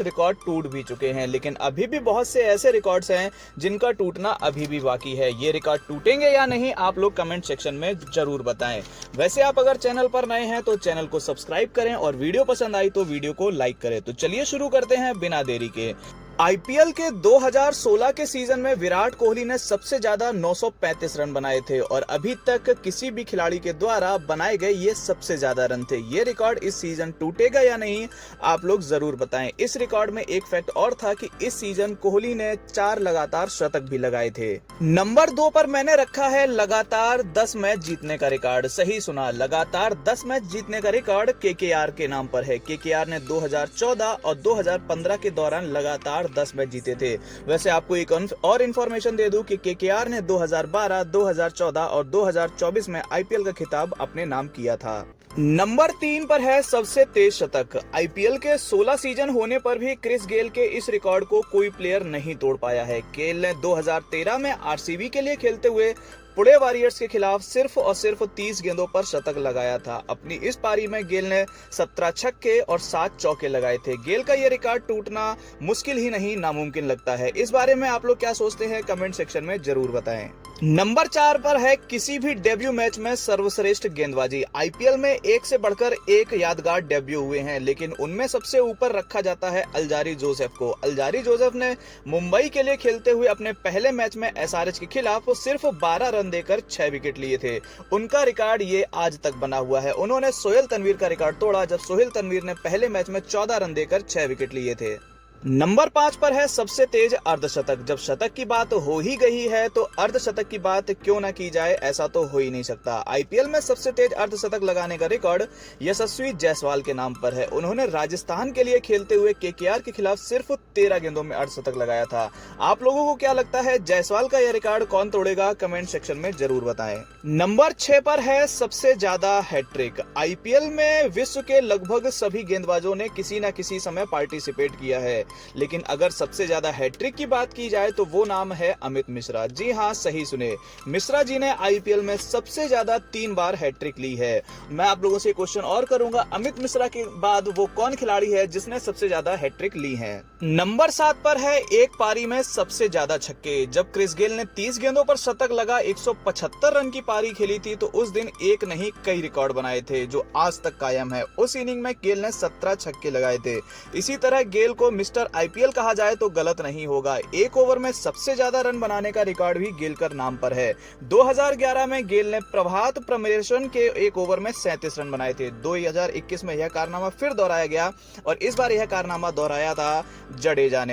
Record टूट भी चुके हैं, लेकिन अभी भी बहुत से ऐसे रिकॉर्ड्स हैं जिनका टूटना अभी भी बाकी है। ये रिकॉर्ड टूटेंगे या नहीं, आप लोग कमेंट सेक्शन में जरूर बताएं। वैसे आप अगर चैनल पर नए हैं तो चैनल को सब्सक्राइब करें और वीडियो पसंद आई तो वीडियो को लाइक करें। तो चलिए शुरू करते हैं बिना देरी के। आईपीएल के 2016 के सीजन में विराट कोहली ने सबसे ज्यादा 935 रन बनाए थे और अभी तक किसी भी खिलाड़ी के द्वारा बनाए गए ये सबसे ज्यादा रन थे। ये रिकॉर्ड इस सीजन टूटेगा या नहीं, आप लोग जरूर बताएं। इस रिकॉर्ड में एक फैक्ट और था कि इस सीजन कोहली ने 4 लगातार शतक भी लगाए थे। नंबर 2 पर मैंने रखा है लगातार 10 मैच जीतने का रिकॉर्ड। सही सुना, लगातार 10 मैच जीतने का रिकॉर्ड केकेआर के नाम पर है। केकेआर ने 2014 और 2015 के दौरान लगातार 10 मैच जीते थे। वैसे आपको एक और इंफॉर्मेशन दे दूं कि केकेआर ने 2012, 2014 और 2024 में आईपीएल का खिताब अपने नाम किया था। नंबर 3 पर है सबसे तेज शतक। आईपीएल के 16 सीजन होने पर भी क्रिस गेल के इस रिकॉर्ड को कोई प्लेयर नहीं तोड़ पाया है। गेल ने 2013 में आरसीबी के लिए खेलते हुए पुणे वॉरियर्स के खिलाफ सिर्फ और सिर्फ 30 गेंदों पर शतक लगाया था। अपनी इस पारी में गेल ने 17 छक्के और 7 चौके लगाए थे। गेल का ये रिकॉर्ड टूटना मुश्किल ही नहीं, नामुमकिन लगता है। इस बारे में आप लोग क्या सोचते हैं, कमेंट सेक्शन में जरूर बताएं। नंबर 4 पर है किसी भी डेब्यू मैच में सर्वश्रेष्ठ गेंदबाजी। आईपीएल में एक से बढ़कर एक यादगार डेब्यू हुए हैं, लेकिन उनमें सबसे ऊपर रखा जाता है अल्जारी जोसेफ को। अल्जारी जोसेफ ने मुंबई के लिए खेलते हुए अपने पहले मैच में एसआरएच के खिलाफ सिर्फ 12 रन देकर 6 विकेट लिए थे। उनका रिकॉर्ड ये आज तक बना हुआ है। उन्होंने सोहेल तनवीर का रिकॉर्ड तोड़ा जब सोहेल तनवीर ने पहले मैच में 14 रन देकर 6 विकेट लिए थे। नंबर 5 पर है सबसे तेज अर्धशतक। जब शतक की बात हो ही गई है तो अर्धशतक की बात क्यों ना की जाए, ऐसा तो हो ही नहीं सकता। आईपीएल में सबसे तेज अर्धशतक लगाने का रिकॉर्ड यशस्वी जायसवाल के नाम पर है। उन्होंने राजस्थान के लिए खेलते हुए केकेआर के खिलाफ सिर्फ 13 गेंदों में अर्धशतक लगाया था। आप लोगों को क्या लगता है, जायसवाल का यह रिकॉर्ड कौन तोड़ेगा, कमेंट सेक्शन में जरूर बताएं। नंबर 6 पर है सबसे ज्यादा हैट्रिक। आईपीएल में विश्व के लगभग सभी गेंदबाजों ने किसी न किसी समय पार्टिसिपेट किया है, लेकिन अगर सबसे ज्यादा हैट्रिक की बात की जाए तो वो नाम है अमित मिश्रा। जी हां, सही सुने, मिश्रा जी ने आईपीएल में सबसे ज्यादा 3 बार हैट्रिक ली है। मैं आप लोगों से क्वेश्चन और करूंगा, अमित मिश्रा के बाद वो कौन खिलाड़ी है जिसने सबसे ज्यादा हैट्रिक ली है। नंबर 7 पर है एक पारी में सबसे ज्यादा छक्के। जब क्रिस गेल ने 30 गेंदों पर शतक लगा 175 रन की पारी खेली थी तो उस दिन एक नहीं कई रिकॉर्ड बनाए थे जो आज तक कायम है। उस इनिंग में गेल ने 17 छक्के लगाए थे। इसी तरह गेल को मिस्टर आईपीएल कहा जाए तो गलत नहीं होगा। एक ओवर में सबसे ज्यादा रन बनाने का रिकॉर्ड भी गेल का नाम पर है। 2011 में गेल ने प्रभात प्रमेशन के एक ओवर में 37 रन बनाए थे। 2021 में यह कारनामा फिर दोहराया गया और इस बार यह कारनामा दोहराया था जडेजा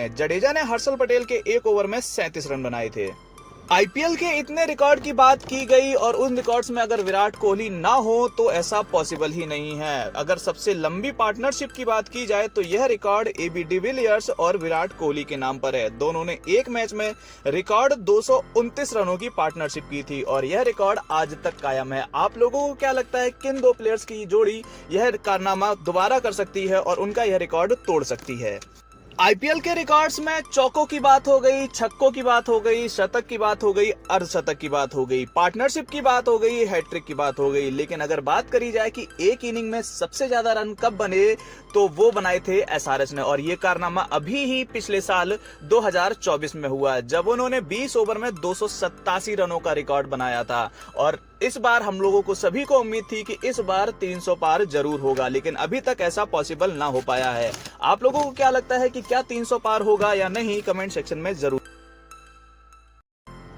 ने हर्षल पटेल के एक ओवर में 37 रन बनाए थे। आईपीएल के इतने रिकॉर्ड की बात की गई और उन रिकॉर्ड्स में अगर विराट कोहली ना हो तो ऐसा पॉसिबल ही नहीं है। अगर सबसे लंबी पार्टनरशिप की बात की जाए तो यह रिकॉर्ड एबी डिविलियर्स और विराट कोहली के नाम पर है। दोनों ने एक मैच में रिकॉर्ड 229 रनों की पार्टनरशिप की थी और यह रिकॉर्ड आज तक कायम है। आप लोगों को क्या लगता है, किन 2 प्लेयर्स की जोड़ी यह कारनामा दोबारा कर सकती है और उनका यह रिकॉर्ड तोड़ सकती है? आईपीएल के रिकॉर्ड्स में चौकों की बात हो गई, छक्कों की बात हो गई, शतक की बात हो गई, अर्धशतक की बात हो गई, पार्टनरशिप की बात हो गई, हैट्रिक की बात हो गई। लेकिन अगर बात करी जाए कि एक इनिंग में सबसे ज्यादा रन कब बने तो वो बनाए थे एसआरएच ने और ये कारनामा अभी ही पिछले साल 2024 में हुआ जब उन्होंने 20 ओवर में 287 रनों का रिकॉर्ड बनाया था। और इस बार हम लोगों को सभी को उम्मीद थी कि इस बार 300 पार जरूर होगा, लेकिन अभी तक ऐसा पॉसिबल ना हो पाया है। आप लोगों को क्या लगता है कि क्या 300 पार होगा या नहीं, कमेंट सेक्शन में जरूर।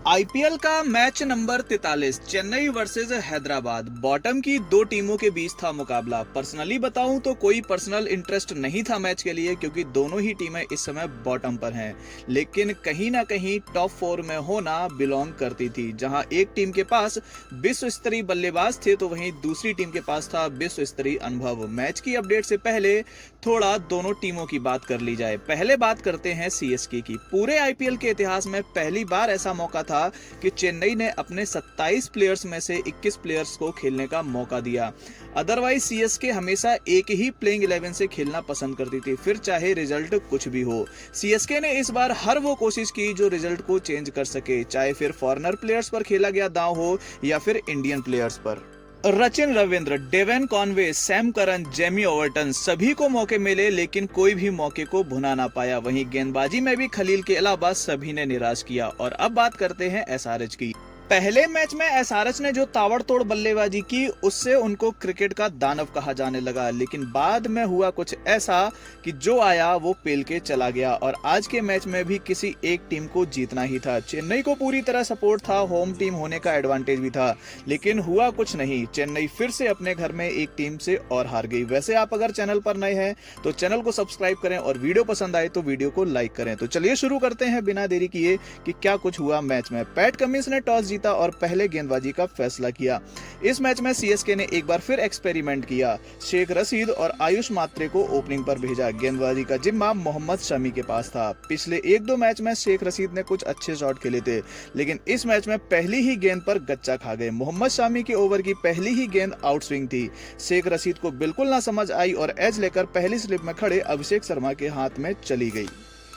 आईपीएल का match number 43 Chennai versus Hyderabad. Bottom की 2 टीमों के बीच था मुकाबला। पर्सनली बताऊं तो कोई पर्सनल इंटरेस्ट नहीं था मैच के लिए क्योंकि दोनों ही टीमें इस समय बॉटम पर हैं, लेकिन कहीं ना कहीं टॉप 4 में होना बिलोंग करती थी। जहां एक टीम के पास विश्व स्तरीय बल्लेबाज थे तो वहीं दूसरी टीम के पास था विश्व स्तरीय अनुभव। मैच की अपडेट से पहले थोड़ा दोनों टीमों की बात कर ली जाए। पहले बात करते हैं सीएसके की। पूरे आईपीएल के इतिहास में पहली बार ऐसा मौका था कि चेन्नई ने अपने 27 प्लेयर्स में से 21 प्लेयर्स को खेलने का मौका दिया। अदरवाइज सीएसके हमेशा एक ही प्लेइंग 11 से खेलना पसंद करती थी, फिर चाहे रिजल्ट कुछ भी हो। सीएसके ने इस बार हर वो कोशिश की जो रिजल्ट को चेंज कर सके, चाहे फिर फॉरेनर प्लेयर्स पर खेला गया दांव हो या फिर इंडियन प्लेयर्स पर। Sachin Ravindra, Devon Conway, Sam Curran, Jamie Overton सभी को मौके मिले लेकिन कोई भी मौके को भुना ना पाया। वहीं गेंदबाजी में भी खलील के अलावा सभी ने निराश किया। और अब बात करते हैं एसआरएच की। पहले मैच में एसआरएच ने जो ताबड़तोड़ बल्लेबाजी की उससे उनको क्रिकेट का दानव कहा जाने लगा, लेकिन बाद में हुआ कुछ ऐसा कि जो आया वो पेल के चला गया। और आज के मैच में भी किसी एक टीम को जीतना ही था। चेन्नई को पूरी तरह सपोर्ट था, होम टीम होने का एडवांटेज भी था, लेकिन हुआ कुछ नहीं। चेन्नई फिर से अपने घर में एक टीम से और हार गई। वैसे आप अगर चैनल पर नए हैं तो चैनल को सब्सक्राइब करें और वीडियो पसंद आए तो वीडियो को लाइक करें। तो चलिए शुरू करते हैं बिना देरी किए कि क्या कुछ हुआ मैच में। पैट कमिंस ने टॉस और पहले गेंदबाजी का फैसला किया। इस मैच में सीएसके ने एक बार फिर एक्सपेरिमेंट किया। शेख रशीद और आयुष मात्रे को ओपनिंग पर भेजा। गेंदबाजी का जिम्मा मोहम्मद शमी के पास था। पिछले 1-2 मैच में शेख रशीद ने कुछ अच्छे शॉट खेले थे, लेकिन इस मैच में पहली ही गेंद पर गच्चा खा गए। मोहम्मद शमी के ओवर की पहली ही गेंद आउट स्विंग थी। शेख रशीद को बिल्कुल ना समझ आई और एज लेकर पहली स्लिप में खड़े अभिषेक शर्मा के हाथ में चली गई।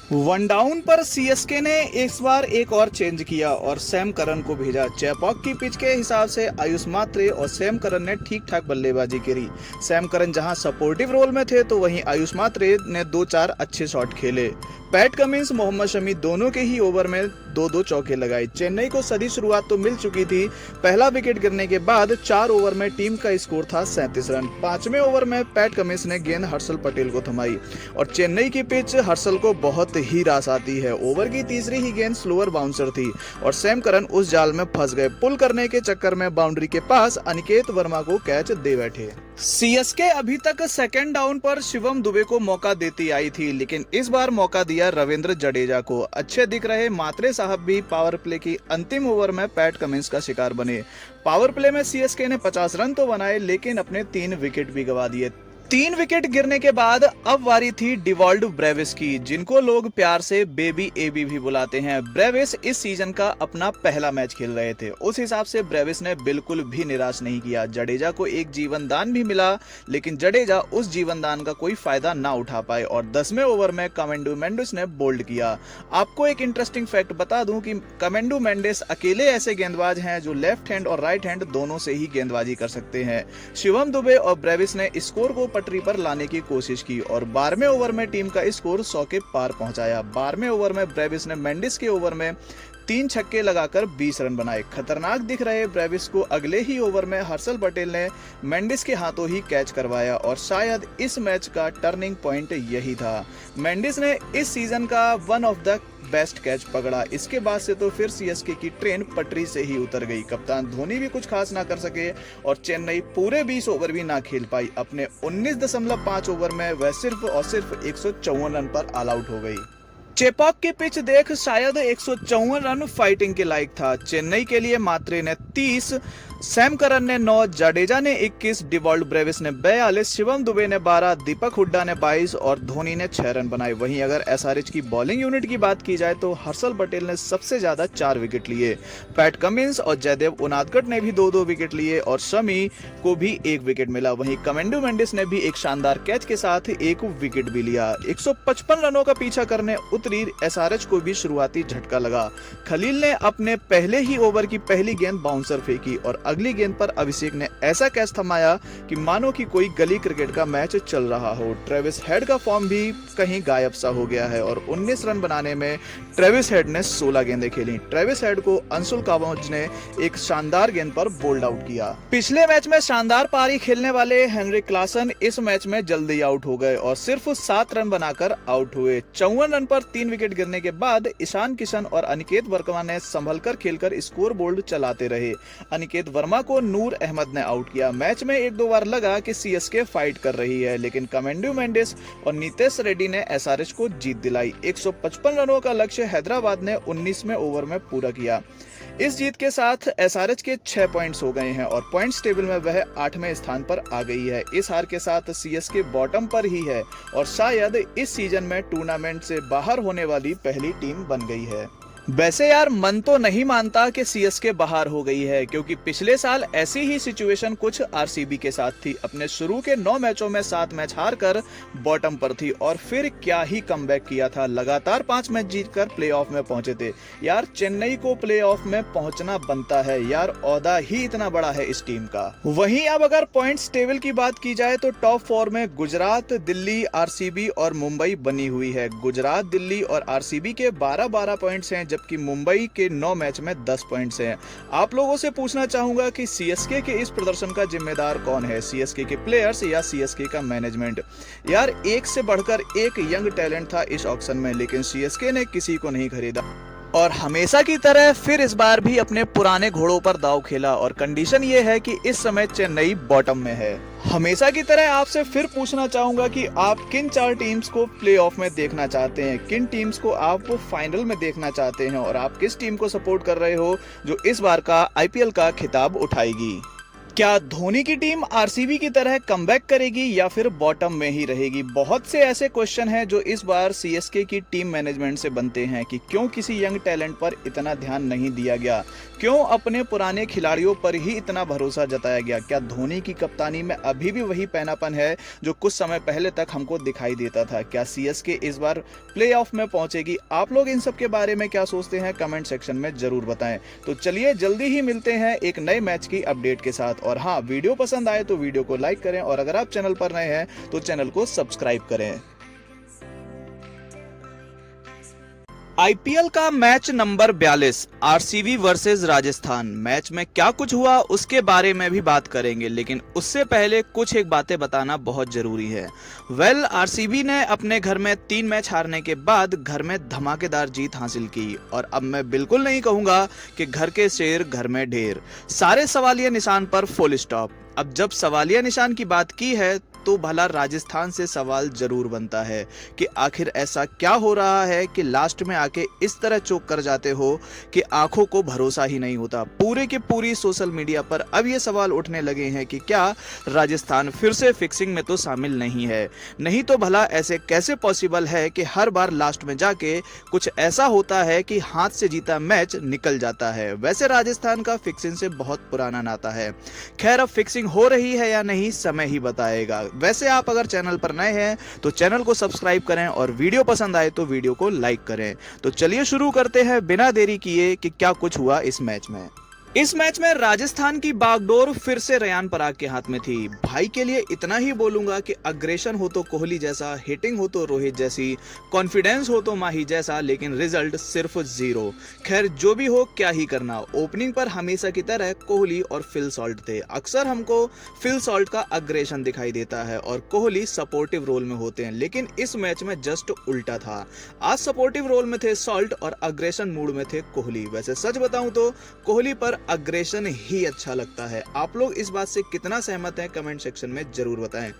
वन डाउन पर सीएसके ने इस बार एक और चेंज किया और सैम करन को भेजा। चेपॉक की पिच के हिसाब से आयुष मात्रे और सैम करन ने ठीक ठाक बल्लेबाजी करी। सैम करन जहां सपोर्टिव रोल में थे तो वहीं आयुष मात्रे ने 2-4 अच्छे शॉट खेले। पैट कमिंस, मोहम्मद शमी दोनों के ही ओवर में 2-2 चौके लगाए। चेन्नई को सदी शुरुआत तो मिल चुकी थी। पहला विकेट गिरने के बाद 4 ओवर में टीम का स्कोर था 37 रन। 5वें ओवर में पैट कमिंस ने गेंद हर्षल पटेल को थमाई और चेन्नई की पिच हर्षल को बहुत ही रास आती है। ओवर की तीसरी ही गेंद स्लोअर बाउंसर थी और सैम करन उस जाल में फंस गए। पुल करने के चक्कर में बाउंड्री के पास अनिकेत वर्मा को कैच दे बैठे। सीएसके अभी तक सेकंड डाउन पर शिवम दुबे को मौका देती आई थी, लेकिन इस बार मौका दिया रविंद्र जडेजा को। अच्छे दिख रहे मात्रे साहब भी पावर प्ले की अंतिम ओवर में पैट कमिंस का शिकार बने। पावर प्ले में सीएसके ने 50 रन तो बनाए, लेकिन अपने 3 विकेट भी गंवा दिए। 3 विकेट गिरने के बाद अब वारी थी डिवॉल्ड ब्रेविस की, जिनको लोग प्यार से बेबी एबी भी बुलाते हैं। ब्रेविस इस सीजन का अपना पहला मैच खेल रहे थे। उस हिसाब से ब्रेविस ने बिल्कुल भी निराश नहीं किया। जडेजा को एक जीवन दान भी मिला, लेकिन जडेजा उस जीवन दान का कोई फायदा ना उठा पाए और 10वें ओवर में कमेंडू मेंडिस ने बोल्ड किया। आपको एक इंटरेस्टिंग फैक्ट बता दूं कि कमेंडू मेंडिस अकेले ऐसे गेंदबाज हैं जो लेफ्ट हैंड और राइट हैंड दोनों से ही गेंदबाजी कर सकते हैं। शिवम दुबे और ब्रेविस ने स्कोर को पटरी पर लाने की कोशिश की और 12वें ओवर में टीम का स्कोर 100 के पार पहुंचाया। 12वें ओवर में ब्रेविस ने मेंडिस के ओवर में 3 छक्के लगाकर 20 रन बनाए। खतरनाक दिख रहे ब्रेविस को अगले ही ओवर में हर्षल पटेल ने मेंडिस के हाथों ही कैच करवाया और शायद इस मैच का टर्निंग पॉइंट यही था। मेंडिस ने इस सीजन का one of the best catch पकड़ा। इसके बाद से तो फिर सीएसके की ट्रेन पटरी से ही उतर गई। कप्तान धोनी भी कुछ खास ना कर सके और चेन्नई पूरे 20 ओवर भी ना खेल पाई। अपने 19.5 ओवर में वह सिर्फ और सिर्फ 154 रन पर ऑल आउट हो गई। चेपॉक की पिच देख शायद 154 रन फाइटिंग के लायक था। चेन्नई के लिए मात्रे ने 30, सैम करन ने 9, जडेजा ने 21, डिवॉल्ड ब्रेविस ने 42, शिवम दुबे ने 12, दीपक हुड्डा ने 22 और धोनी ने 6 रन बनाए। वहीं अगर एसआरएच की बॉलिंग यूनिट की बात की जाए तो हर्षल पटेल ने सबसे ज्यादा 4 विकेट लिए। पैट कमिंस और जयदेव उनादकट ने भी 2-2 विकेट लिए और शमी को भी 1 विकेट मिला। वहीं कमेंडू मेंडिस ने भी एक शानदार कैच के साथ 1 विकेट भी लिया। 155 रनों का पीछा करने उतरी एसआरएच को भी शुरुआती झटका लगा। खलील ने अपने पहले ही ओवर की पहली गेंद बाउंसर फेंकी और अगली गेंद पर अभिषेक ने ऐसा कैच थमाया कि मानो कि कोई गली क्रिकेट का मैच चल रहा हो। ट्रेविस हेड का फॉर्म भी कहीं गायब सा हो गया है और 19 रन बनाने में ट्रेविस हेड ने 16 गेंदें खेली। ट्रेविस हेड को अंशुल कांबोज ने एक शानदार गेंद पर बोल्ड आउट किया। पिछले मैच में शानदार पारी खेलने वाले हेनरिक क्लासन इस मैच में जल्दी आउट हो गए और सिर्फ 7 रन बनाकर आउट हुए। 54 रन पर 3 विकेट गिरने के बाद ईशान किशन और अनिकेत वर्मा ने संभलकर खेलकर स्कोर बोर्ड चलाते रहे। अनिकेत वर्मा को नूर अहमद ने आउट किया। मैच में 1-2 बार लगा कि सीएसके फाइट कर रही है, लेकिन कमेंडू मेंडिस और नीतेश रेड्डी ने एसआरएच को जीत दिलाई। 155 रनों का लक्ष्य हैदराबाद ने 19वें ओवर में पूरा किया। इस जीत के साथ एसआरएच के 6 पॉइंट्स हो गए हैं और पॉइंट्स टेबल में वह 8वें स्थान पर आ गई है। इस हार के साथ सीएसके बॉटम पर ही है और शायद इस सीजन में टूर्नामेंट से बाहर होने वाली पहली टीम बन गई है। वैसे यार मन तो नहीं मानता कि सीएसके बाहर हो गई है, क्योंकि पिछले साल ऐसी ही सिचुएशन कुछ आरसीबी के साथ थी। अपने शुरू के 9 मैचों में 7 मैच हारकर बॉटम पर थी और फिर क्या ही कमबैक किया था। लगातार 5 मैच जीतकर प्लेऑफ में पहुंचे थे। यार चेन्नई को प्लेऑफ में पहुंचना बनता है यार, ओहदा ही इतना बड़ा है इस टीम का। वहीं अब अगर पॉइंट्स टेबल की बात की जाए तो टॉप 4 में गुजरात, दिल्ली, आरसीबी और मुंबई बनी हुई है। गुजरात, दिल्ली और आरसीबी के 12-12 पॉइंट्स हैं, जबकि मुंबई के 9 मैच में 10 पॉइंट्स हैं। आप लोगों से पूछना चाहूंगा कि सीएसके के इस प्रदर्शन का जिम्मेदार कौन है, सीएसके के प्लेयर्स या सीएसके का मैनेजमेंट। यार एक से बढ़कर एक यंग टैलेंट था इस ऑक्शन में, लेकिन सीएसके ने किसी को नहीं खरीदा और हमेशा की तरह फिर इस बार भी अपने पुराने घोड़ों पर दांव खेला और कंडीशन ये है कि इस समय चेन्नई बॉटम में है। हमेशा की तरह आपसे फिर पूछना चाहूंगा कि आप किन 4 टीम्स को प्लेऑफ में देखना चाहते हैं, किन टीम्स को आप फाइनल में देखना चाहते हैं और आप किस टीम को सपोर्ट कर रहे हो जो इस बार का आईपीएल का खिताब उठाएगी। क्या धोनी की टीम आरसीबी की तरह कमबैक करेगी या फिर बॉटम में ही रहेगी? बहुत से ऐसे क्वेश्चन हैं जो इस बार सीएसके की टीम मैनेजमेंट से बनते हैं कि क्यों किसी यंग टैलेंट पर इतना ध्यान नहीं दिया गया, क्यों अपने पुराने खिलाड़ियों पर ही इतना भरोसा जताया गया। क्या धोनी की कप्तानी में अभी भी वही पैनापन है जो कुछ समय पहले तक हमको दिखाई देता था? क्या सीएसके इस बार प्लेऑफ में पहुंचेगी? आप लोग इन सब के बारे में क्या सोचते हैं, कमेंट सेक्शन में जरूर बताएं। तो चलिए जल्दी ही मिलते हैं एक नए मैच की अपडेट के साथ। और हाँ, वीडियो पसंद आए तो वीडियो को लाइक करें और अगर आप चैनल पर नए हैं तो चैनल को सब्सक्राइब करें। आईपीएल का match number 42 RCB versus Rajasthan. Match में क्या कुछ हुआ उसके बारे में भी बात करेंगे, लेकिन उससे पहले कुछ एक बातें बताना बहुत जरूरी है। आरसीबी ने अपने घर में 3 मैच हारने के बाद घर में धमाकेदार जीत हासिल की और अब मैं बिल्कुल नहीं कहूंगा कि घर के शेर घर में ढेर। सारे सवालिया निशान पर फुल स्टॉप। अब जब सवालिया निशान की बात की है तो भला राजस्थान से सवाल जरूर बनता है कि आखिर ऐसा क्या हो रहा है कि लास्ट में आके इस तरह चोक कर जाते हो कि आंखों को भरोसा ही नहीं होता। पूरे के पूरी सोशल मीडिया पर अब ये सवाल उठने लगे हैं कि क्या राजस्थान फिर से फिक्सिंग में तो शामिल नहीं है? नहीं तो भला ऐसे कैसे पॉसिबल है कि हर बार लास्ट में जाके कुछ ऐसा होता है कि हाथ से जीता मैच निकल जाता है। वैसे राजस्थान का फिक्सिंग से बहुत पुराना नाता है। खैर अब फिक्सिंग हो रही है या नहीं समय ही बताएगा। वैसे आप अगर चैनल पर नए हैं तो चैनल को सब्सक्राइब करें और वीडियो पसंद आए तो वीडियो को लाइक करें। तो चलिए शुरू करते हैं बिना देरी किए कि क्या कुछ हुआ इस मैच में। इस मैच में राजस्थान की बागडोर फिर से रेयान पराग के हाथ में थी। भाई के लिए इतना ही बोलूंगा कि अग्रेशन हो तो कोहली जैसा, हिटिंग हो तो रोहित जैसी, कॉन्फिडेंस हो तो माही जैसा, लेकिन रिजल्ट सिर्फ 0। खैर जो भी हो क्या ही करना। ओपनिंग पर हमेशा की तरह कोहली और फिल सॉल्ट थे। अक्सर हमको फिल सॉल्ट का अग्रेशन दिखाई देता है और कोहली सपोर्टिव रोल में होते हैं, लेकिन इस मैच में जस्ट उल्टा था। आज सपोर्टिव रोल में थे सॉल्ट और अग्रेशन मूड में थे कोहली। वैसे सच बताऊं तो कोहली पर अग्रेशन ही अच्छा लगता है। आप लोग इस बात से कितना सहमत हैं कमेंट सेक्शन में जरूर बताएं।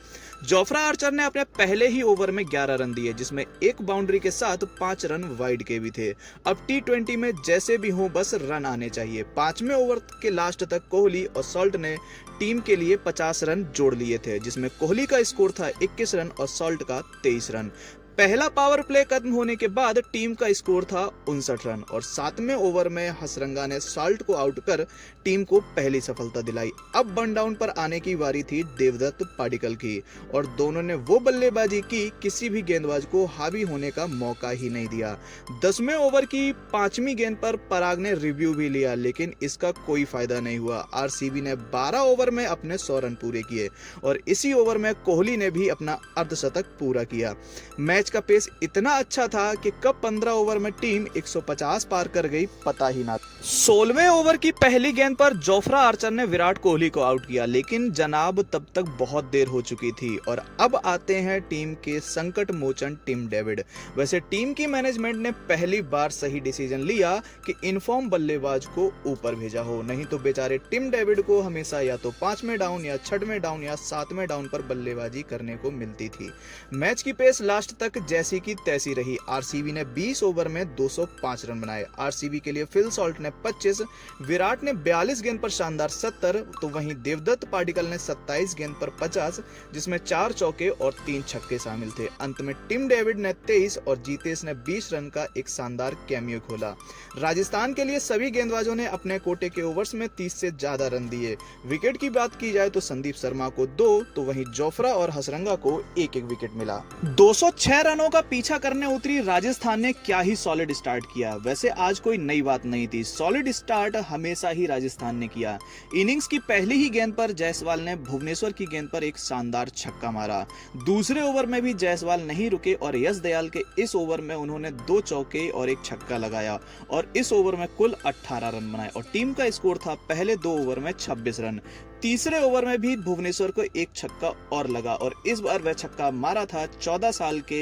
जोफ्रा आर्चर ने अपने पहले ही ओवर में 11 रन दिए, जिसमें एक बाउंड्री के साथ 5 रन वाइड के भी थे। अब T20 में जैसे भी हो बस रन आने चाहिए। 5वें ओवर के लास्ट तक कोहली और सॉल्ट ने टीम के लिए 50 रन जोड़ लिए थे, जिसमें कोहली का स्कोर था 21 रन और सॉल्ट का 23 रन। पहला पावर प्ले खत्म होने के बाद टीम का स्कोर था 59 रन और 7वें ओवर में हसरंगा ने सॉल्ट को आउट कर टीम को पहली सफलता दिलाई। अब वन डाउन पर आने की बारी थी देवदत्त पाडिक्कल की और दोनों ने वो बल्लेबाजी की, किसी भी गेंदबाज को हावी होने का मौका ही नहीं दिया। 10वें ओवर की 5वीं गेंद पर पराग ने रिव्यू भी लिया, लेकिन इसका कोई फायदा नहीं हुआ। आरसीबी ने 12 ओवर में अपने 100 रन पूरे किए और इसी ओवर में कोहली ने भी अपना अर्धशतक पूरा किया। मैच का पेस इतना अच्छा था कि कब 15 ओवर में टीम 150 पार कर गई पता ही ना। 16वें ओवर की पहली गेंद पर जोफ्रा आर्चर ने विराट कोहली को आउट किया, लेकिन जनाब तब तक बहुत देर हो चुकी थी और अब आते हैं टीम के संकट मोचन टिम डेविड। वैसे टीम की मैनेजमेंट ने पहली बार सही डिसीजन लिया कि इनफॉर्म बल्लेबाज को ऊपर भेजा हो, नहीं तो बेचारे टिम डेविड को हमेशा या तो 5वें डाउन या 6वें डाउन या 7वें डाउन पर बल्लेबाजी करने को मिलती थी। मैच की पेस लास्ट तक तक जैसी की तैसी रही। आरसीबी ने 20 ओवर में 205 रन बनाए। आरसीबी के लिए फिल सॉल्ट ने 25, विराट ने 42 गेंद पर शानदार 70, तो वहीं देवदत्त पाडिक्कल ने 27 गेंद पर 50, जिसमें 4 चौके और 3 छक्के शामिल थे। अंत में टिम डेविड ने 23 और जीतेश ने 20 रन का एक शानदार कैमियो खोला। राजस्थान के लिए सभी गेंदबाजों ने अपने कोटे के ओवर्स में 30 से ज्यादा रन दिए। विकेट की बात की जाए तो संदीप शर्मा को 2, तो वहीं जोफ्रा और हसरंगा को एक विकेट मिला। 206 रनों का पीछा करने उतरी राजस्थान ने क्या ही सॉलिड स्टार्ट किया। वैसे आज कोई नई बात नहीं थी, सॉलिड स्टार्ट हमेशा ही राजस्थान ने किया। इनिंग्स की पहली ही गेंद पर जायसवाल ने भुवनेश्वर की गेंद पर एक शानदार छक्का मारा। दूसरे ओवर में भी जायसवाल नहीं रुके और यश दयाल के इस ओवर में उन्होंने 2 चौके और एक छक्का लगाया और इस ओवर में कुल 18 रन बनाए और टीम का स्कोर था पहले 2 ओवर में 26 रन। तीसरे ओवर में भी भुवनेश्वर को एक छक्का और लगा और इस बार वह छक्का मारा था 14 साल के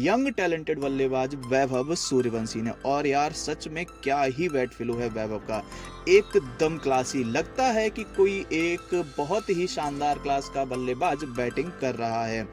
यंग टैलेंटेड बल्लेबाज वैभव सूर्यवंशी ने। और यार सच में क्या ही बैट फ्लो है वैभव का, एकदम क्लासी। लगता है कि कोई एक बहुत ही शानदार क्लास का बल्लेबाज बैटिंग कर रहा है।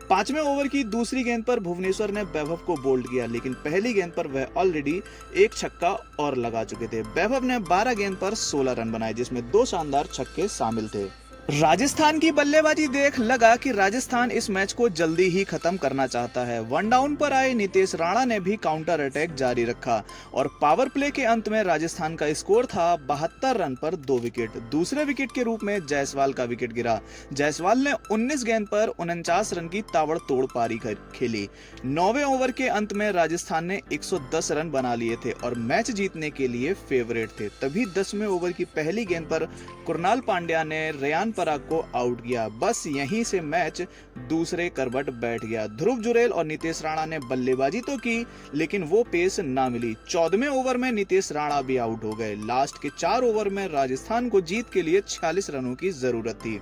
5वें ओवर की दूसरी गेंद पर भुवनेश्वर ने वैभव को बोल्ड किया, लेकिन पहली गेंद पर वह ऑलरेडी एक छक्का और लगा चुके थे। वैभव ने 12 गेंद पर 16 रन बनाए, जिसमें 2 शानदार छक्के शामिल थे। राजस्थान की बल्लेबाजी देख लगा कि राजस्थान इस मैच को जल्दी ही खत्म करना चाहता है। 1 डाउन पर आए नितेश राणा ने भी काउंटर अटैक जारी रखा और पावर प्ले के अंत में राजस्थान का स्कोर था 72 रन पर 2 विकेट। दूसरे विकेट के रूप में जायसवाल का विकेट गिरा। जायसवाल ने 19 गेंद पर 49 रन की ताबड़तोड़ पारी खेली। 9वें ओवर के अंत में राजस्थान ने 110 रन बना लिए थे और मैच जीतने के लिए फेवरेट थे। तभी 10वें ओवर की पहली गेंद पर कुणाल पांड्या ने रेयान पराग को आउट किया। बस यहीं से मैच दूसरे करवट बैठ गया। ध्रुव जुरेल और नितेश राणा ने बल्लेबाजी तो की, लेकिन वो पेस ना मिली। 14वें ओवर में नितेश राणा भी आउट हो गए। लास्ट के 4 ओवर में राजस्थान को जीत के लिए 46 रनों की जरूरत थी।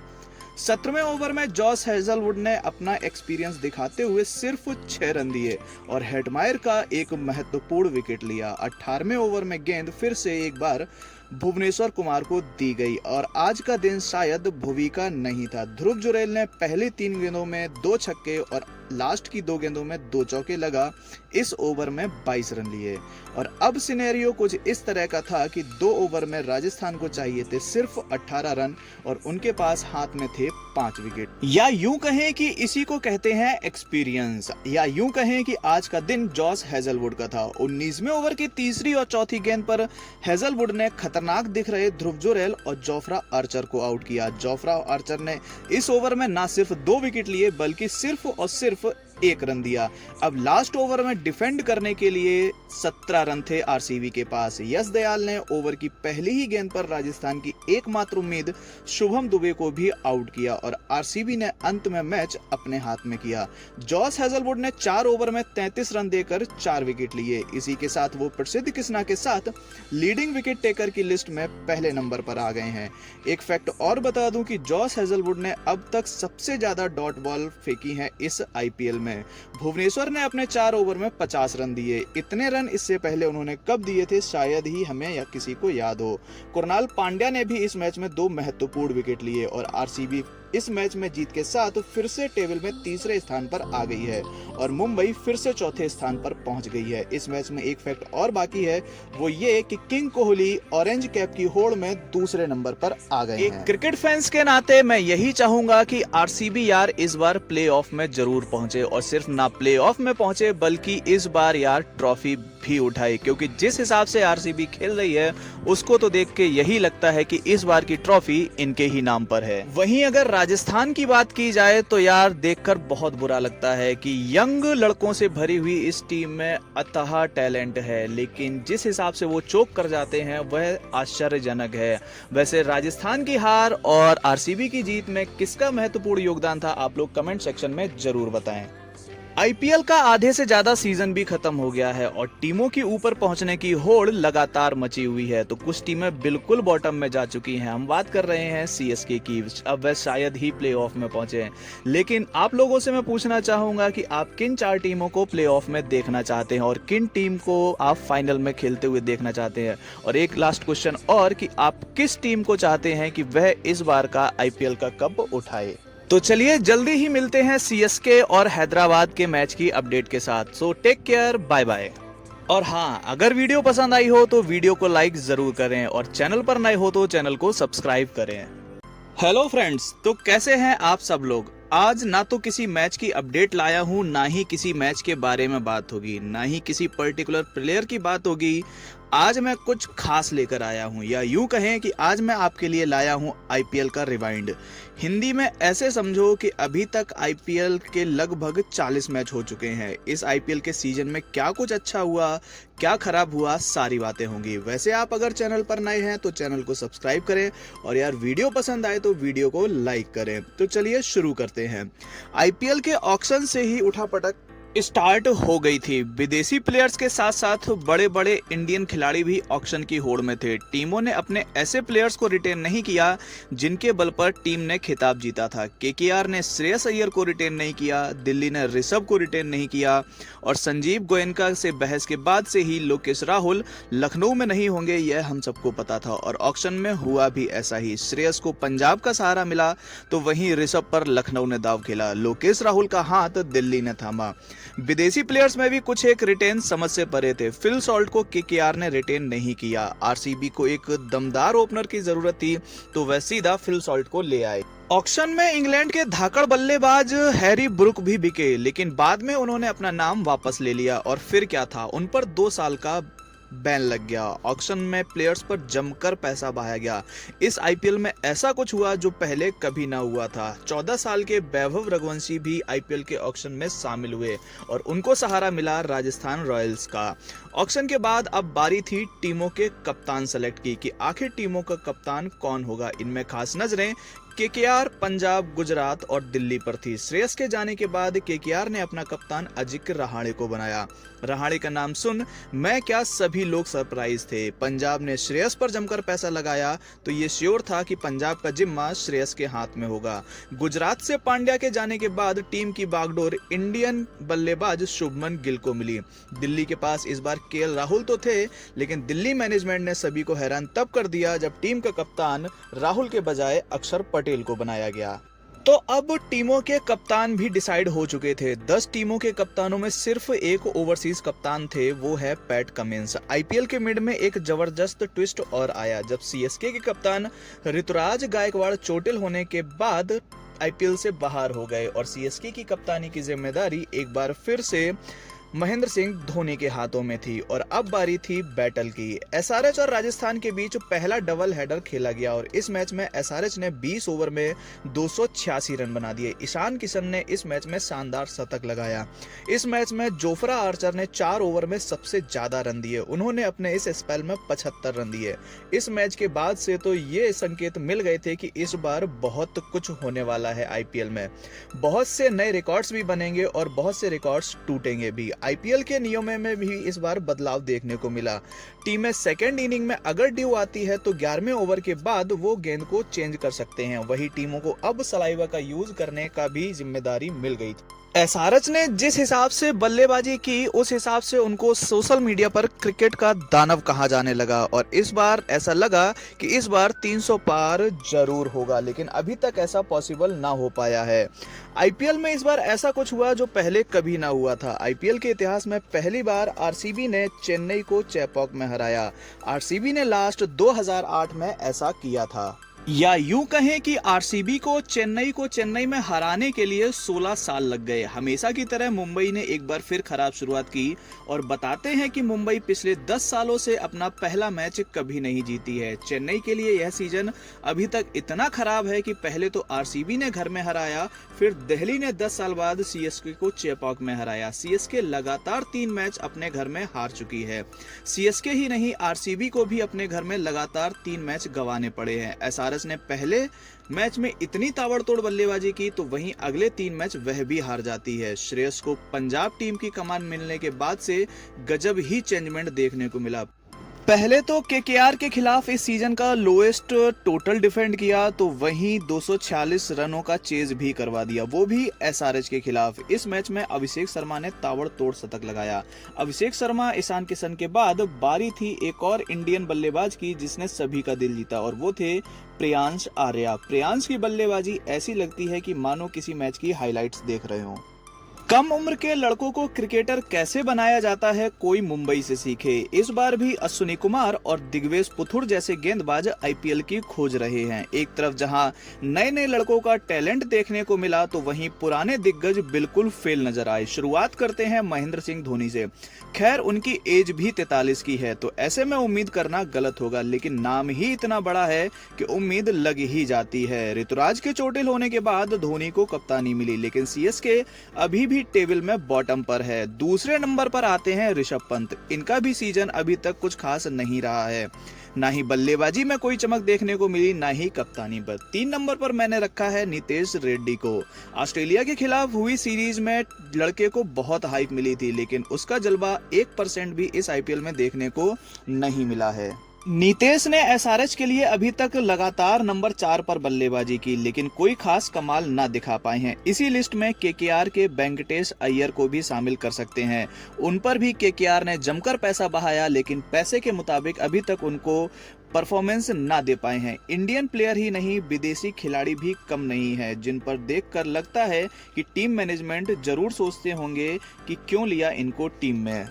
17वें ओवर में जॉस हेजलवुड ने अपना एक्सपीरियंस दिखाते हुए सिर्फ 6 रन दिए और हेटमायर का एक महत्वपूर्ण विकेट लिया। 18वें ओवर में गेंद फिर से एक बार भुवनेश्वर कुमार को दी गई और आज का दिन शायद भुवी का नहीं था। ध्रुव जुरेल ने पहले 3 गेंदों में 2 छक्के और लास्ट की 2 गेंदों में 2 चौके लगा इस ओवर में 22 रन लिए। और अब सिनेरियो कुछ इस तरह का था कि 2 ओवर में राजस्थान को चाहिए थे सिर्फ 18 रन और उनके पास हाथ में थे 5 विकेट। या यूं कहें कि इसी को कहते हैं एक्सपीरियंस, या यूं कहें कि आज का दिन जॉस हेजलवुड का था। 19वें ओवर की तीसरी और चौथी गेंद पर हेजलवुड ने खतरनाक दिख रहे ध्रुव जुरेल और जोफ्रा आर्चर को आउट किया। जोफ्रा आर्चर ने इस ओवर में ना सिर्फ 2 विकेट लिए बल्कि सिर्फ और सिर्फ 1 रन दिया। अब लास्ट ओवर में डिफेंड करने के लिए 17 रन थे आरसीबी के पास। यश दयाल ने ओवर की पहली ही गेंद पर राजस्थान की एकमात्र उम्मीद शुभम दुबे को भी आउट किया और आरसीबी ने अंत में मैच अपने हाथ में किया। जॉस हेजलवुड ने 4 ओवर में 33 रन देकर 4 विकेट लिए। इसी के साथ वो प्रसिद्ध कृष्णा के साथ लीडिंग विकेट टेकर की लिस्ट में पहले नंबर पर आ गए हैं। एक फैक्ट और बता दूं कि जॉस हेजलवुड ने अब तक सबसे ज्यादा डॉट बॉल फेंकी है इस आईपीएल में। भुवनेश्वर ने अपने 4 ओवर में 50 रन दिए। इतने रन इससे पहले उन्होंने कब दिए थे शायद ही हमें या किसी को याद हो। कुणाल पांड्या ने भी इस मैच में 2 महत्वपूर्ण विकेट लिए और आरसीबी इस मैच में जीत के साथ फिर से टेबल में तीसरे स्थान पर आ गई है और मुंबई फिर से चौथे स्थान पर पहुंच गई है। इस मैच में एक फैक्ट और बाकी है, वो ये कि किंग कोहली ऑरेंज कैप की होड़ में दूसरे नंबर पर आ गए हैं। एक क्रिकेट फैंस के नाते मैं यही चाहूंगा कि आरसीबी यार इस बार प्लेऑफ में जरूर पहुंचे और सिर्फ ना प्लेऑफ में पहुंचे बल्कि इस बार यार ट्रॉफी भी उठाए, क्योंकि जिस हिसाब से आरसीबी खेल रही है उसको तो देख के यही लगता है कि इस बार की ट्रॉफी इनके ही नाम पर है। वहीं अगर राजस्थान की बात की जाए तो यार देखकर बहुत बुरा लगता है कि यंग लड़कों से भरी हुई इस टीम में अथाह टैलेंट है, लेकिन जिस हिसाब से वो चोक कर जाते हैं वह आश्चर्यजनक है। वैसे राजस्थान की हार और आरसीबी की जीत में किसका महत्वपूर्ण योगदान था, आप लोग कमेंट सेक्शन में जरूर बताएं। आईपीएल का आधे से ज्यादा सीजन भी खत्म हो गया है और टीमों की ऊपर पहुंचने की होड़ लगातार मची हुई है। तो कुछ टीमें बिल्कुल बॉटम में जा चुकी हैं। हम बात कर रहे हैं सीएसके की, अब वह शायद ही प्लेऑफ में पहुंचे। लेकिन आप लोगों से मैं पूछना चाहूंगा कि आप किन 4 टीमों को प्लेऑफ में देखना चाहते हैं और किन टीम को आप फाइनल में खेलते हुए देखना चाहते हैं। और एक लास्ट क्वेश्चन और कि आप किस टीम को चाहते हैं कि वह इस बार का आईपीएल का कप उठाए। तो चलिए जल्दी ही मिलते हैं सीएसके और हैदराबाद के मैच की अपडेट के साथ। So take care, bye bye. और हाँ, अगर वीडियो पसंद आई हो तो वीडियो को लाइक जरूर करें और चैनल पर नए हो तो चैनल को सब्सक्राइब करें। हेलो फ्रेंड्स, तो कैसे हैं आप सब लोग। आज ना तो किसी मैच की अपडेट लाया हूं, ना ही किसी मैच के बारे में बात होगी, ना ही किसी पर्टिकुलर प्लेयर की बात होगी। आज मैं कुछ खास लेकर आया हूं, या यूं कहें कि आज मैं आपके लिए लाया हूं आईपीएल का रिवाइंड। हिंदी में ऐसे समझो कि अभी तक आईपीएल के लगभग 40 मैच हो चुके हैं। इस आईपीएल के सीजन में क्या कुछ अच्छा हुआ, क्या खराब हुआ, सारी बातें होंगी। वैसे आप अगर चैनल पर नए हैं तो चैनल को सब्सक्राइब करें और यार वीडियो पसंद आए तो वीडियो को लाइक करें। तो चलिए शुरू करते हैं। आईपीएल के ऑक्शन से ही उठापटक स्टार्ट हो गई थी। विदेशी प्लेयर्स के साथ साथ बड़े बड़े इंडियन खिलाड़ी भी ऑक्शन की होड़ में थे। टीमों ने अपने ऐसे प्लेयर्स को रिटेन नहीं किया जिनके बल पर टीम ने खिताब जीता था। केकेआर ने श्रेयस अय्यर को रिटेन नहीं किया, दिल्ली ने ऋषभ को रिटेन नहीं किया और संजीव गोयनका से बहस के बाद से ही लोकेश राहुल लखनऊ में नहीं होंगे, यह हम सबको पता था। और ऑक्शन में हुआ भी ऐसा ही। श्रेयस को पंजाब का सहारा मिला तो वहीं ऋषभ पर लखनऊ ने दाव खेला। लोकेश राहुल का हाथ दिल्ली ने थामा। विदेशी प्लेयर्स में भी कुछ एक रिटेन समझ से परे थे। फिल सॉल्ट को केकेआर ने रिटेन नहीं किया। आरसीबी को एक दमदार ओपनर की जरूरत थी तो वह सीधा फिल सॉल्ट को ले आए। ऑक्शन में इंग्लैंड के धाकड़ बल्लेबाज हैरी ब्रुक भी बिके, लेकिन बाद में उन्होंने अपना नाम वापस ले लिया। और फिर क्या था, उन पर 2 साल का बैन लग गया। ऑक्शन में प्लेयर्स पर जमकर पैसा बहाया गया। इस आईपीएल में ऐसा कुछ हुआ जो पहले कभी ना हुआ था। 14 साल के वैभव रघुवंशी भी आईपीएल के ऑक्शन में शामिल हुए और उनको सहारा मिला राजस्थान रॉयल्स का। ऑक्शन के बाद अब बारी थी टीमों के कप्तान सेलेक्ट की कि आखिर टीमों का कप्तान कौन होगा। इनमें खास नजरें केकेआर, पंजाब, गुजरात और दिल्ली पर थी। श्रेयस के जाने के बाद केकेआर ने अपना कप्तान अजिंक्य रहाणे को बनाया। रहाणे का नाम सुन मैं क्या सभी लोग सरप्राइज थे। पंजाब ने श्रेयस पर जमकर पैसा लगाया तो ये श्योर था कि पंजाब का जिम्मा श्रेयस के हाथ में होगा। गुजरात से पांड्या के जाने के बाद टीम की बागडोर इंडियन बल्लेबाज शुभमन गिल को मिली। दिल्ली के पास इस बार केएल राहुल तो थे, लेकिन दिल्ली मैनेजमेंट ने सभी को हैरान तब कर दिया जब टीम का कप्तान राहुल के बजाय अक्षर पटेल को बनाया गया। तो अब टीमों के कप्तान भी डिसाइड हो चुके थे। 10 टीमों के कप्तानों में सिर्फ एक ओवरसीज कप्तान थे, वो है पैट कमिंस। आईपीएल के मिड में एक जबरदस्त ट्विस्ट और आया जब सीएसके के कप्तान ऋतुराज गायकवाड़ चोटिल होने के बाद आईपीएल से बाहर हो गए और सीएसके की कप्तानी की जिम्मेदारी एक बार फिर से महेंद्र सिंह धोनी के हाथों में थी। और अब बारी थी बैटल की। एसआरएच और राजस्थान के बीच पहला डबल हेडर खेला गया और इस मैच में एसआरएच ने 20 ओवर में 286 रन बना दिए। ईशान किशन ने इस मैच में शानदार शतक लगाया। इस मैच में जोफ्रा आर्चर ने 4 ओवर में सबसे ज्यादा रन दिए। उन्होंने अपने इस स्पेल में 75 रन दिए। इस मैच के बाद से तो ये संकेत मिल गए थे कि इस बार बहुत कुछ होने वाला है। आईपीएल में बहुत से नए रिकॉर्ड्स भी बनेंगे और बहुत से रिकॉर्ड्स टूटेंगे भी। आईपीएल के नियमों में भी इस बार बदलाव देखने को मिला। टीमें सेकेंड इनिंग में अगर ड्यू आती है तो 11वें ओवर के बाद वो गेंद को चेंज कर सकते हैं। वही टीमों को अब सलाइवा का यूज करने का भी जिम्मेदारी मिल गई थी। एसआरएच ने जिस हिसाब से बल्लेबाजी की उस हिसाब से उनको सोशल मीडिया पर क्रिकेट का दानव कहा जाने लगा और इस बार ऐसा लगा कि इस बार 300 पार जरूर होगा, लेकिन अभी तक ऐसा पॉसिबल ना हो पाया है। आईपीएल में इस बार ऐसा कुछ हुआ जो पहले कभी ना हुआ था। आईपीएल के इतिहास में पहली बार आरसीबी ने चेन्नई को चेपॉक में हराया। आरसीबी ने लास्ट 2008 में ऐसा किया था। या यूं कहें कि आरसीबी को चेन्नई में हराने के लिए 16 साल लग गए। हमेशा की तरह मुंबई ने एक बार फिर खराब शुरुआत की और बताते हैं कि मुंबई पिछले 10 सालों से अपना पहला मैच कभी नहीं जीती है। चेन्नई के लिए यह सीजन अभी तक इतना खराब है कि पहले तो आरसीबी ने घर में हराया, फिर दिल्ली ने 10 साल बाद सीएसके को चेपॉक में हराया। सीएसके लगातार 3 मैच अपने घर में हार चुकी है। सीएसके ही नहीं, आरसीबी को भी अपने घर में लगातार 3 मैच गंवाने पड़े हैं। एसआरएच ने पहले मैच में इतनी ताबड़तोड़ बल्लेबाजी की तो वहीं अगले 3 मैच वह भी हार जाती है। श्रेयस को पंजाब टीम की कमान मिलने के बाद से गजब ही चेंजमेंट देखने को मिला। पहले तो केकेआर के खिलाफ इस सीजन का लोएस्ट टोटल डिफेंड किया, तो वहीं 246 रनों का चेज भी करवा दिया, वो भी एसआरएच के खिलाफ। इस मैच में अभिषेक शर्मा ने ताबड़तोड़ शतक लगाया। अभिषेक शर्मा, ईशान किशन के बाद बारी थी एक और इंडियन बल्लेबाज की जिसने सभी का दिल जीता, और वो थे प्रियांश आर्या। प्रियांश की बल्लेबाजी ऐसी लगती है कि मानो किसी मैच की हाइलाइट्स देख रहे हो। कम उम्र के लड़कों को क्रिकेटर कैसे बनाया जाता है, कोई मुंबई से सीखे। इस बार भी अश्विनी कुमार और दिग्वेश पुथुर जैसे गेंदबाज आईपीएल की खोज रहे हैं। एक तरफ जहां नए नए लड़कों का टैलेंट देखने को मिला, तो वहीं पुराने दिग्गज बिल्कुल फेल नजर आए। शुरुआत करते हैं महेंद्र सिंह धोनी से। खैर, उनकी एज भी 43 की है, तो ऐसे में उम्मीद करना गलत होगा, लेकिन नाम ही इतना बड़ा है कि उम्मीद लग ही जाती है। ऋतुराज के चोटिल होने के बाद धोनी को कप्तानी मिली, लेकिन सीएसके अभी भी टेबल में बॉटम पर है। दूसरे नंबर पर आते हैं ऋषभ पंत। इनका भी सीजन अभी तक कुछ खास नहीं रहा है, ना ही बल्लेबाजी में कोई चमक देखने को मिली, ना ही कप्तानी पर। 3 नंबर पर मैंने रखा है नितेश रेड्डी को। ऑस्ट्रेलिया के खिलाफ हुई सीरीज में लड़के को बहुत हाइप मिली थी, लेकिन उसका जलवा 1% भी इस आईपीएल में देखने को नहीं मिला है। नीतेश ने एसआरएच के लिए अभी तक लगातार नंबर 4 पर बल्लेबाजी की, लेकिन कोई खास कमाल ना दिखा पाए हैं। इसी लिस्ट में केकेआर के वेंकटेश अय्यर को भी शामिल कर सकते हैं। उन पर भी केकेआर ने जमकर पैसा बहाया, लेकिन पैसे के मुताबिक अभी तक उनको परफॉर्मेंस ना दे पाए हैं। इंडियन प्लेयर ही नहीं, विदेशी खिलाड़ी भी कम नहीं है, जिन पर देखकर लगता है कि टीम मैनेजमेंट जरूर सोचते होंगे कि क्यों लिया इनको टीम में।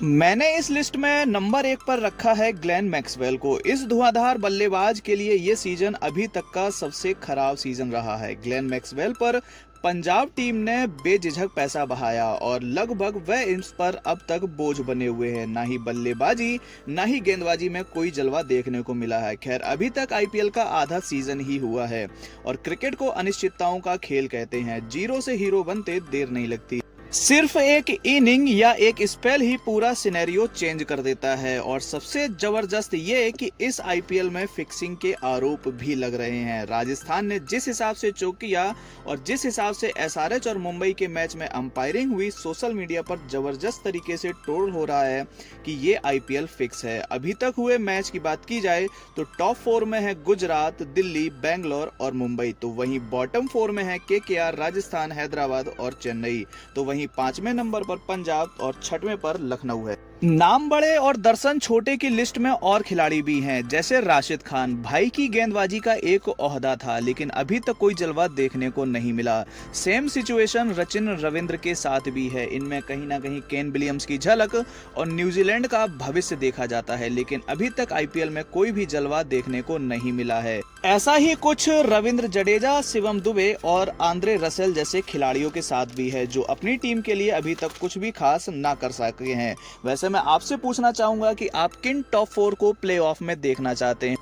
मैंने इस लिस्ट में नंबर 1 पर रखा है ग्लेन मैक्सवेल को। इस धुआंधार बल्लेबाज के लिए ये सीजन अभी तक का सबसे खराब सीजन रहा है। ग्लेन मैक्सवेल पर पंजाब टीम ने बेझिझक पैसा बहाया, और लगभग वह इस पर अब तक बोझ बने हुए हैं। ना ही बल्लेबाजी ना ही गेंदबाजी में कोई जलवा देखने को मिला है। खैर, अभी तक आईपीएल का आधा सीजन ही हुआ है, और क्रिकेट को अनिश्चितताओं का खेल कहते हैं। जीरो से हीरो बनते देर नहीं लगती। सिर्फ एक इनिंग या एक स्पेल ही पूरा सिनेरियो चेंज कर देता है। और सबसे जबरदस्त ये कि इस आईपीएल में फिक्सिंग के आरोप भी लग रहे हैं। राजस्थान ने जिस हिसाब से चौक किया और जिस हिसाब से एसआरएच और मुंबई के मैच में अंपायरिंग हुई, सोशल मीडिया पर जबरदस्त तरीके से ट्रोल हो रहा है कि ये आईपीएल फिक्स है। अभी तक हुए मैच की बात की जाए तो टॉप 4 में है गुजरात, दिल्ली, बेंगलोर और मुंबई, तो वहीं बॉटम 4 में है केकेआर, राजस्थान, हैदराबाद और चेन्नई, तो वहीं 5वें नंबर पर पंजाब और 6वें पर लखनऊ है। नाम बड़े और दर्शन छोटे की लिस्ट में और खिलाड़ी भी हैं, जैसे राशिद खान। भाई की गेंदबाजी का एक ओहदा था, लेकिन अभी तक कोई जलवा देखने को नहीं मिला। सेम सिचुएशन सचिन रविंद्र के साथ भी है। इनमें कहीं ना कहीं केन विलियम्स की झलक और न्यूजीलैंड का भविष्य देखा जाता है, लेकिन अभी तक आईपीएल में कोई भी जलवा देखने को नहीं मिला है। ऐसा ही कुछ रविंद्र जडेजा, शिवम दुबे और आंद्रे रसेल जैसे खिलाड़ियों के साथ भी है, जो अपनी टीम के लिए अभी तक कुछ भी खास ना कर सके हैं। वैसे मैं आपसे पूछना चाहूंगा कि आप किन टॉप 4 को प्लेऑफ में देखना चाहते हैं।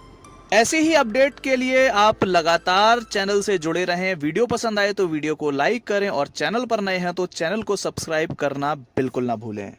ऐसे ही अपडेट के लिए आप लगातार चैनल से जुड़े रहें। वीडियो पसंद आए तो वीडियो को लाइक करें, और चैनल पर नए हैं तो चैनल को सब्सक्राइब करना बिल्कुल ना भूलें।